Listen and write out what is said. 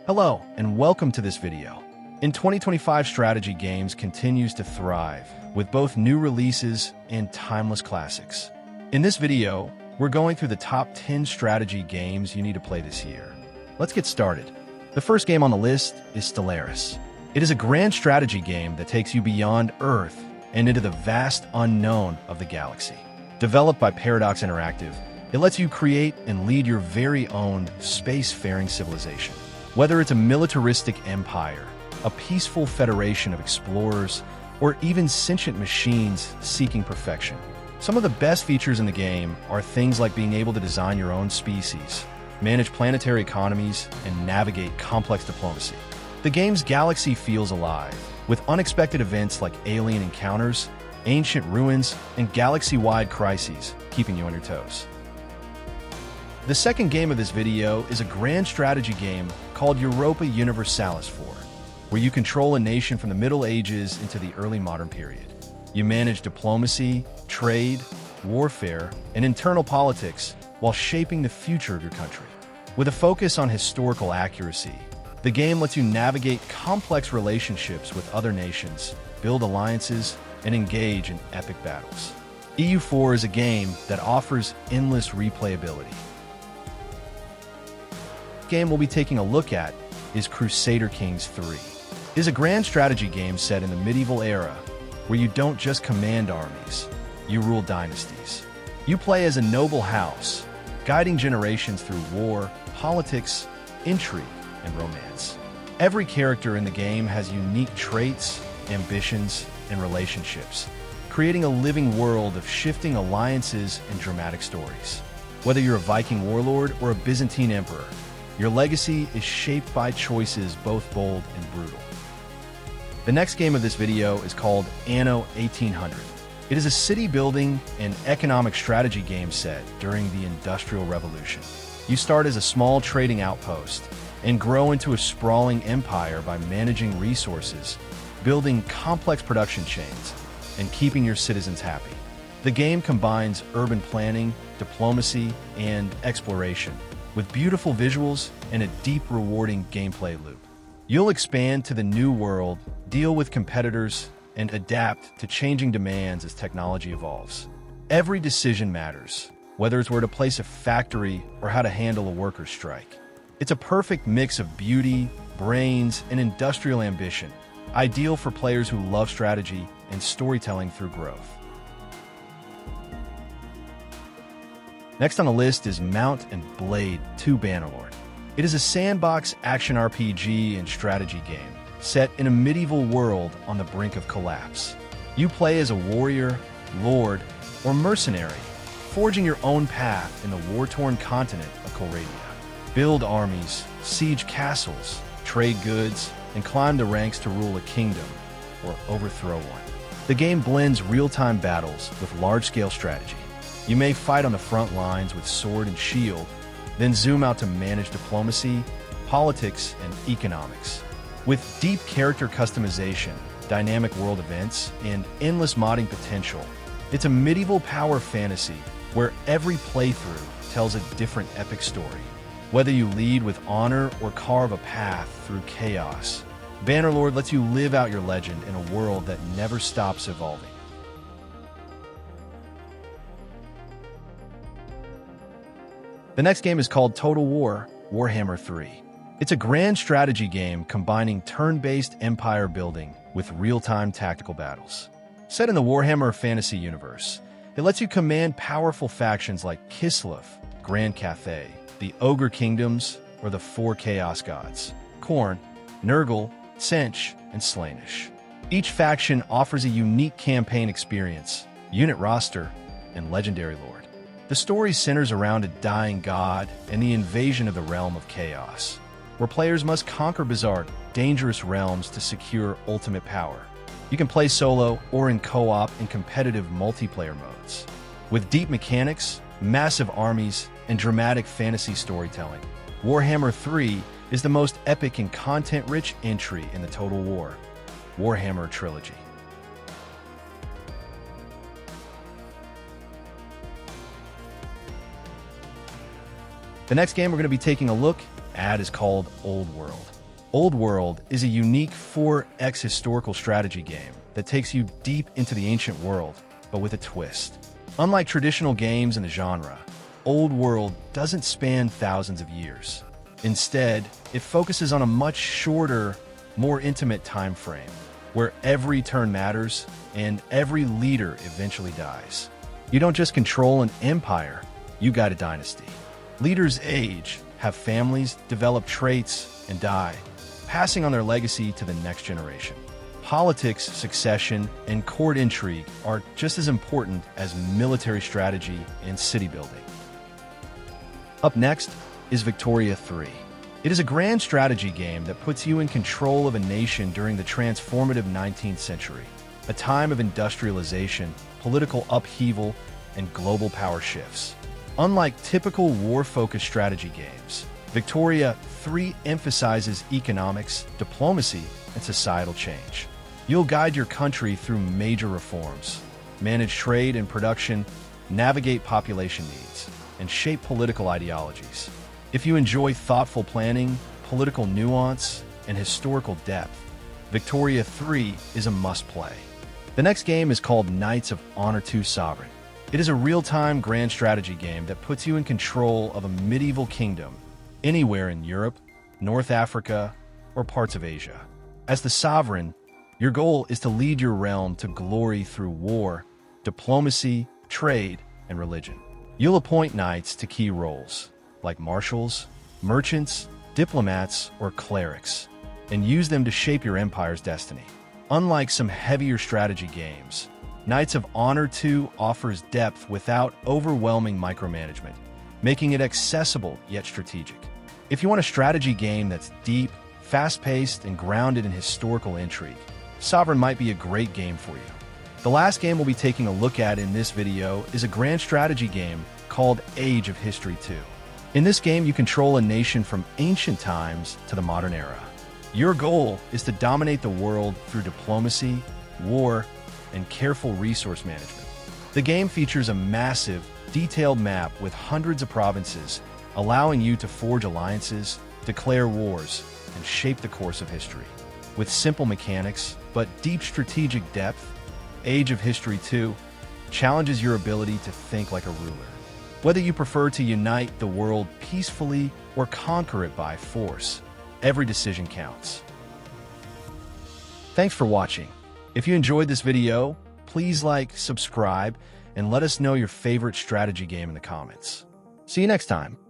Hello, and welcome to this video. In 2025, strategy games continues to thrive, with both new releases and timeless classics. In this video, we're going through the top 10 strategy games you need to play this year. Let's get started. The first game on the list is Stellaris. It is a grand strategy game that takes you beyond Earth and into the vast unknown of the galaxy. Developed by Paradox Interactive, it lets you create and lead your very own spacefaring civilization. Whether it's a militaristic empire, a peaceful federation of explorers, or even sentient machines seeking perfection. Some of the best features in the game are things like being able to design your own species, manage planetary economies, and navigate complex diplomacy. The game's galaxy feels alive, with unexpected events like alien encounters, ancient ruins, and galaxy-wide crises keeping you on your toes. The second game of this video is a grand strategy game called Europa Universalis IV, where you control a nation from the Middle Ages into the early modern period. You manage diplomacy, trade, warfare, and internal politics while shaping the future of your country. With a focus on historical accuracy, the game lets you navigate complex relationships with other nations, build alliances, and engage in epic battles. EU4 is a game that offers endless replayability. The game we'll be taking a look at is Crusader Kings III. It is a grand strategy game set in the medieval era where you don't just command armies, you rule dynasties. You play as a noble house, guiding generations through war, politics, intrigue, and romance. Every character in the game has unique traits, ambitions, and relationships, creating a living world of shifting alliances and dramatic stories. Whether you're a Viking warlord or a Byzantine emperor, your legacy is shaped by choices both bold and brutal. The next game of this video is called Anno 1800. It is a city-building and economic strategy game set during the Industrial Revolution. You start as a small trading outpost and grow into a sprawling empire by managing resources, building complex production chains, and keeping your citizens happy. The game combines urban planning, diplomacy, and exploration, with beautiful visuals and a deep, rewarding gameplay loop. You'll expand to the new world, deal with competitors, and adapt to changing demands as technology evolves. Every decision matters, whether it's where to place a factory or how to handle a workers' strike. It's a perfect mix of beauty, brains, and industrial ambition, ideal for players who love strategy and storytelling through growth. Next on the list is Mount & Blade II Bannerlord. It is a sandbox action RPG and strategy game set in a medieval world on the brink of collapse. You play as a warrior, lord, or mercenary, forging your own path in the war-torn continent of Crusader. Build armies, siege castles, trade goods, and climb the ranks to rule a kingdom or overthrow one. The game blends real-time battles with large-scale strategy. You may fight on the front lines with sword and shield, then zoom out to manage diplomacy, politics, and economics. With deep character customization, dynamic world events, and endless modding potential, it's a medieval power fantasy where every playthrough tells a different epic story. Whether you lead with honor or carve a path through chaos, Bannerlord lets you live out your legend in a world that never stops evolving. The next game is called Total War Warhammer III. It's a grand strategy game combining turn-based empire building with real-time tactical battles. Set in the Warhammer fantasy universe, it lets you command powerful factions like Kislev, Grand Cathay, the Ogre Kingdoms, or the Four Chaos Gods, Khorne, Nurgle, Tzeentch, and Slaanesh. Each faction offers a unique campaign experience, unit roster, and legendary lore. The story centers around a dying god and the invasion of the realm of chaos, where players must conquer bizarre, dangerous realms to secure ultimate power. You can play solo or in co-op in competitive multiplayer modes. With deep mechanics, massive armies, and dramatic fantasy storytelling, Warhammer 3 is the most epic and content-rich entry in the Total War Warhammer trilogy. The next game we're going to be taking a look add is called Old World. Old World is a unique 4X historical strategy game that takes you deep into the ancient world, but with a twist. Unlike traditional games in the genre, Old World doesn't span thousands of years. Instead, it focuses on a much shorter, more intimate time frame, where every turn matters and every leader eventually dies. You don't just control an empire, you guide a dynasty. Leaders age, have families, develop traits, and die, passing on their legacy to the next generation. Politics, succession, and court intrigue are just as important as military strategy and city building. Up next is Victoria III. It is a grand strategy game that puts you in control of a nation during the transformative 19th century, a time of industrialization, political upheaval, and global power shifts. Unlike typical war-focused strategy games, Victoria III emphasizes economics, diplomacy, and societal change. You'll guide your country through major reforms, manage trade and production, navigate population needs, and shape political ideologies. If you enjoy thoughtful planning, political nuance, and historical depth, Victoria III is a must-play. The next game is called Knights of Honor II Sovereign. It is a real-time grand strategy game that puts you in control of a medieval kingdom anywhere in Europe, North Africa, or parts of Asia. As the sovereign, your goal is to lead your realm to glory through war, diplomacy, trade, and religion. You'll appoint knights to key roles, like marshals, merchants, diplomats, or clerics, and use them to shape your empire's destiny. Unlike some heavier strategy games, Knights of Honor II offers depth without overwhelming micromanagement, making it accessible yet strategic. If you want a strategy game that's deep, fast-paced, and grounded in historical intrigue, Sovereign might be a great game for you. The last game we'll be taking a look at in this video is a grand strategy game called Age of History II. In this game, you control a nation from ancient times to the modern era. Your goal is to dominate the world through diplomacy, war, and careful resource management. The game features a massive, detailed map with hundreds of provinces, allowing you to forge alliances, declare wars, and shape the course of history. With simple mechanics, but deep strategic depth, Age of History II challenges your ability to think like a ruler. Whether you prefer to unite the world peacefully or conquer it by force, every decision counts. Thanks for watching. If you enjoyed this video, please like, subscribe, and let us know your favorite strategy game in the comments. See you next time.